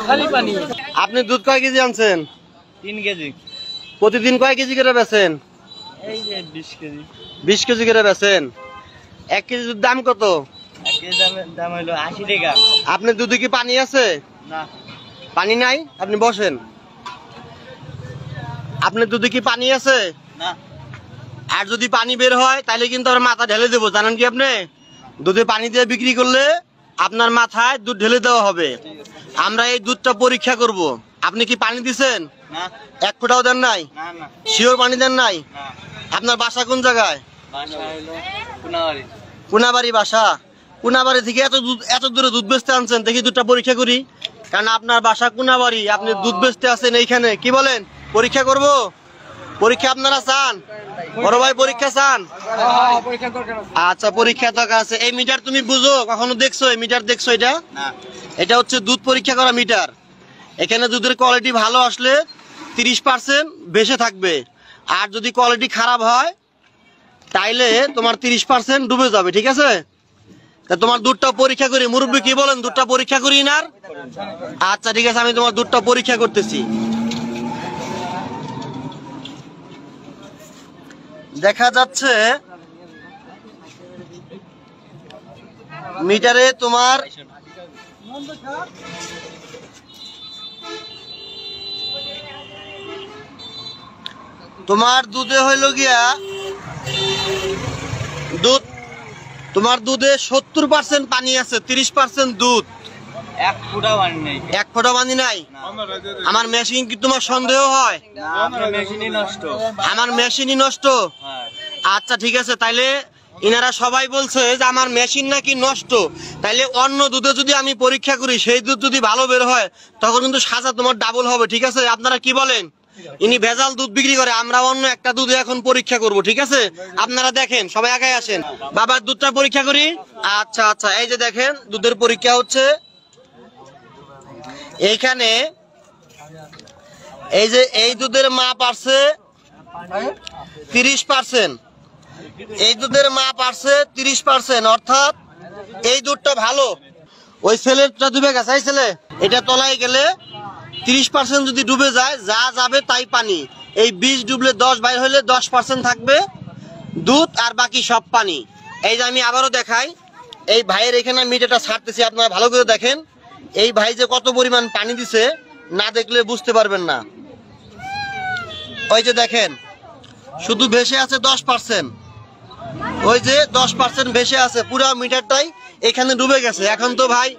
খালি পানি। আপনি দুধ কয় কেজি আনছেন? 3 কেজি। প্রতিদিন কয় কেজি করে বেচেন? এই যে 20 কেজি। 20 কেজি করে বেচেন। 1 কেজি দুধ দাম কত? 1 কেজি দাম হলো 80 টাকা। আপনার দুধে কি পানি আছে? না। পানি নাই? আপনি বসেন। আপনার দুধে কি পানি আছে? না। আর যদি পানি বের হয় তাহলে কিন্তু আমরা মাথা ঢেলে দেবো, জানেন কি আপনি? দুধে পানি দিয়ে বিক্রি করলে আপনার মাথায় দুধ ঢেলে দেওয়া হবে। আমরা এই দুধটা পরীক্ষা করব। আপনি কি পানি দিছেন? না। 1 ফোঁটাও দেন নাই? না না। শিওর পানি দেন নাই? না। আপনার বাসা কোন জায়গায়? বাসা হলো কোনাবাড়ি। কোনাবাড়ি বাসা। কোনাবাড়ি থেকে এত দূরে দুধ বেচতে আনছেন, দেখি দুধটা পরীক্ষা করি। কারণ আপনার বাসা কোনাবাড়ি, আপনি দুধ বেচতে আছেন এইখানে, কি বলেন? পরীক্ষা করব? পরীক্ষা আপনারা চান? বড় ভাই পরীক্ষা চান? আচ্ছা, পরীক্ষা দরকার আছে। এই মিটার তুমি বুঝো? কখনো দেখছো এই মিটার? দেখছো এটা? না। এটা হচ্ছে দুধ পরীক্ষা করা মিটার। এখানে দুধের কোয়ালিটি ভালো আসলে 30% ভেসে থাকবে, আর যদি কোয়ালিটি খারাপ হয় তাইলে তোমার 30% ডুবে যাবে। ঠিক আছে? তা তোমার দুধটা পরীক্ষা করি। মুরব্বী কি বলেন, দুধটা পরীক্ষা করি না? আচ্ছা ঠিক আছে, আমি তোমার দুধটা পরীক্ষা করতেছি। দেখা যাচ্ছে মিটারে তোমার দুধে হইল গিয়া দুধ, তোমার দুধে 70% পানি আছে, 30% দুধ। 1 ফোঁটা পানি নেই। 1 ফোঁটা পানি নাই? আমার মেশিন কি তোমার সন্দেহ হয়? আপনার মেশিনই নষ্ট। আমার মেশিনই নষ্ট? হ্যাঁ। আচ্ছা ঠিক আছে, তাইলে ইনারা সবাই বলছে যে আমার মেশিন নাকি নষ্ট। তাইলে অন্য দুধে যদি আমি পরীক্ষা করি, সেই দুধ যদি ভালো বের হয়, তখন কিন্তু সাজা তোমার ডাবল হবে। ঠিক আছে? আপনারা কি বলেন? ইনি ভেজাল দুধ বিক্রি করে, আমরা অন্য একটা দুধে এখন পরীক্ষা করব। ঠিক আছে? আপনারা দেখেন, সবাই আগে আসেন। বাবার দুধটা পরীক্ষা করি। আচ্ছা আচ্ছা, এই যে দেখেন দুধের পরীক্ষা হচ্ছে এইখানে। এই যে এই দুধের মাপ আছে 30%। এই দুধের মাপ আছে 30%, অর্থাৎ এই দুধটা ভালো। ওই ছেলেটা ডুবে গেছে, এই ছেলে এটা তলায় গেলে 30% যদি ডুবে যায়, যা যাবে তাই পানি। এই 20 ডুবলে 10 বাইর হলে 10% থাকবে দুধ, আর বাকি সব পানি। এই যে আমি আবারও দেখাই, এই ভাইয়ের এখানে মিটারটা ছাড়তেছি, আপনারা ভালো করে দেখেন। এই ভাই যে কত পরিমাণ পানি দিছে, না দেখলে বুঝতে পারবেন না। ওই যে দেখেন, শুধু ভেসে আছে 10%। ওই যে 10% ভেসে আছে, পুরো মিটারটাই এখানে ডুবে গেছে। এখন তো ভাই,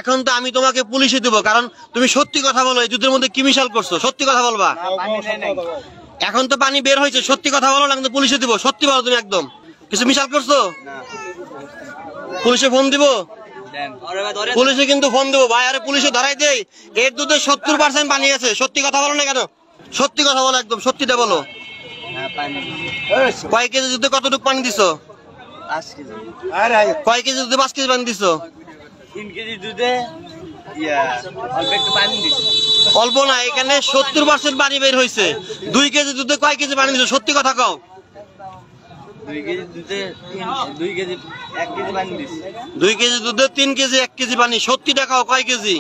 এখন তো আমি তোমাকে পুলিশে দেবো, কারণ তুমি সত্যি কথা বলো। এই দুধের মধ্যে কি মিশাল করছো? সত্যি কথা বলবা। এখন তো পানি বের হয়েছে, সত্যি কথা বলো না, কিন্তু পুলিশে দিব। সত্যি বলো তুমি, একদম কিছু মিশাল করছো? পুলিশে ফোন দিব? পুলিশে কিন্তু ফোন দেবো ভাই। আরে পুলিশে ধরাই দেই। এর দুধে 70% পানি আছে। সত্যি কথা বলো না কেন? সত্যি কথা বলো, একদম সত্যিটা বলো। কয় কেজি দুধে কতটুকু পানি দিছো? 5 কেজি। কয় কেজি দুধে 5 কেজি পানি দিছো? 3 কেজি দুধে অল্প একটু পানি দিছি। অল্প না, এখানে 70% পানি বের হয়েছে। 2 কেজি দুধে কয় কেজি পানি দিছো? সত্যি কথা কও। 2 কেজি দুধে 2 কেজি 1 কেজি পানি দিছি। 2 কেজি দুধে 3 কেজি 1 কেজি পানি। সত্যি দেখাও, কয় কেজি?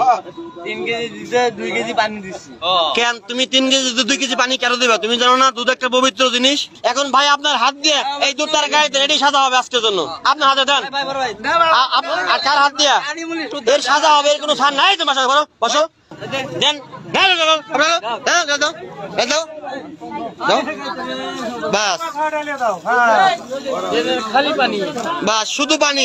3 কেজি দুধে 2 কেজি পানি দিছি। কেন তুমি 3 কেজি দুধে 2 কেজি পানি কেন দিবা? তুমি জানো না দুধ একটা পবিত্র জিনিস? এখন ভাই আপনার হাত দিয়ে এই দুধটার গায়ে রেডি সাজা হবে আজকের জন্য। আপনার হাতে দেন। আর কার হাত দিয়া এর সাজা হবে? এর কোনো ছাড় নাই। তোমার সাথে বসো, দেন। বাস, খালি পানি। বাস, শুধু পানি।